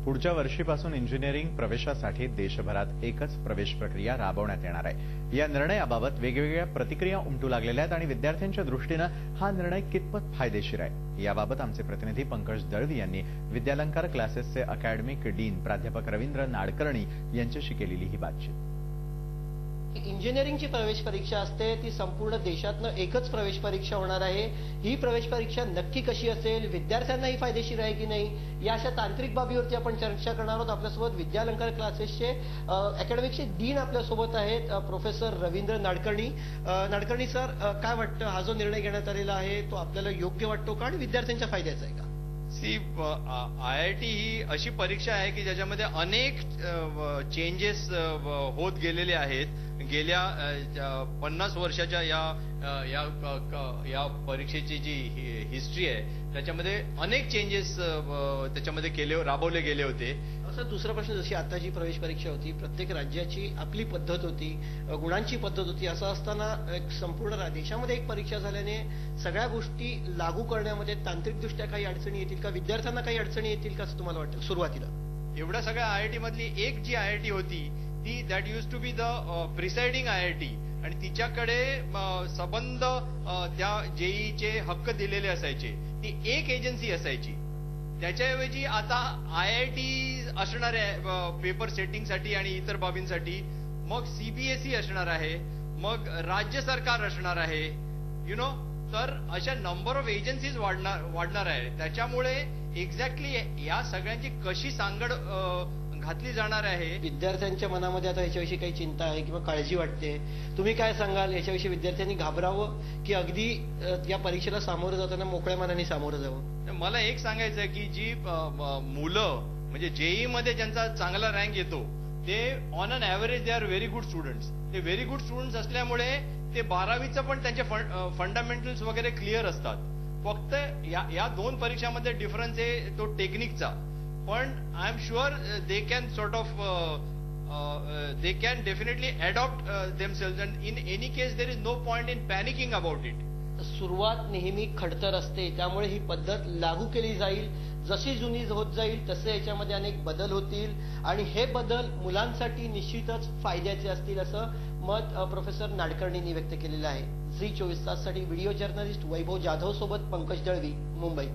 पुढच्या वर्षीपासून इंजिनिअरिंग प्रवेशासाठी देशभरात एकच प्रवेश प्रक्रिया राबवण्यात येणार आहे। या निर्णयाबाबत वेगवेगळ्या प्रतिक्रिया उमटू लागलेल्या आहेत आणि विद्यार्थ्यांच्या दृष्टीनं हा निर्णय कितपत फायदेशीर आहे याबाबत आमचे प्रतिनिधी पंकज दळवी यांनी विद्यालंकार क्लासेसचे अकॅडमिक डीन प्राध्यापक रवींद्र नाडकर्णी यांच्याशी केलेली ही बातचीत। इंजिनिअरिंगची प्रवेश परीक्षा असते ती संपूर्ण देशातनं एकच प्रवेश परीक्षा होणार आहे। ही प्रवेश परीक्षा नक्की कशी असेल, विद्यार्थ्यांनाही फायदेशीर आहे की नाही, या अशा तांत्रिक बाबीवरती आपण चर्चा करणार आहोत। आपल्यासोबत विद्यालंकार क्लासेसचे अकॅडमिकचे डीन आपल्यासोबत आहेत प्रोफेसर रवींद्र नाडकर्णी। नाडकर्णी सर, काय वाटतं, हा जो निर्णय घेण्यात आलेला आहे तो आपल्याला योग्य वाटतो का आणि विद्यार्थ्यांच्या फायद्याचा आहे का? IIT ही अशी परीक्षा आहे की ज्याच्यामध्ये अनेक चेंजेस होत गेलेले आहेत। गेल्या 50 वर्षाच्या या परीक्षेची जी हिस्ट्री आहे त्याच्यामध्ये अनेक चेंजेस त्याच्यामध्ये राबवले गेले होते। असं दुसरा प्रश्न, जशी आता जी प्रवेश परीक्षा होती प्रत्येक राज्याची आपली पद्धत होती, गुणांची पद्धत होती, असं असताना एक संपूर्ण देशामध्ये एक परीक्षा झाल्याने सगळ्या गोष्टी लागू करण्यामध्ये तांत्रिकदृष्ट्या काही अडचणी येतील का, विद्यार्थ्यांना काही अडचणी येतील का असं तुम्हाला वाटतं सुरुवातीला? एवढ्या सगळ्या IIT मधली एक जी IIT होती ती that used to be the presiding IIT आणि तिच्याकडे संबंध त्या JEEचे हक्क दिलेले असायचे, ती एक एजन्सी असायची। त्याच्याऐवजी आता IIT असणार आहे पेपर सेटिंगसाठी आणि इतर बाबींसाठी, मग CBSE असणार आहे, मग राज्य सरकार असणार आहे, तर अशा नंबर ऑफ एजन्सीज वाढणार आहे। त्याच्यामुळे एक्झॅक्टली या सगळ्यांची कशी सांगड घातली जाणार आहे, विद्यार्थ्यांच्या मनामध्ये आता याच्याविषयी काही चिंता आहे किंवा काळजी वाटते, तुम्ही काय सांगाल? याच्याविषयी विद्यार्थ्यांनी घाबरावं की अगदी या परीक्षेला सामोरं जाताना मोकळ्या मनाने सामोरं जावं? मला एक सांगायचं आहे की जी मुलं म्हणजे JEE मध्ये ज्यांचा चांगला रँक येतो ते on an average they are very good students. ते व्हेरी गुड स्टुडंट्स असल्यामुळे ते 12वीचं पण त्यांचे फंडामेंटल्स वगैरे क्लिअर असतात। फक्त या दोन परीक्षांमध्ये डिफरन्स आहे तो टेक्निकचा, पण I am sure they can sort of they can definitely adopt themselves and in any case there is no point in panicking about it. सुरुवात नेहमी खडतर असते, त्यामुळे ही पद्धत लागू केली जाईल, जशी जुनी होत जाईल तसे याच्यामध्ये अनेक बदल होतील आणि हे बदल मुलांसाठी निश्चितच फायद्याचे असतील असं मत प्रोफेसर नाडकर्णींनी व्यक्त केलेलं आहे। झी 24 ताससाठी व्हिडिओ जर्नलिस्ट वैभव जाधव सोबत पंकज दळवी, मुंबई।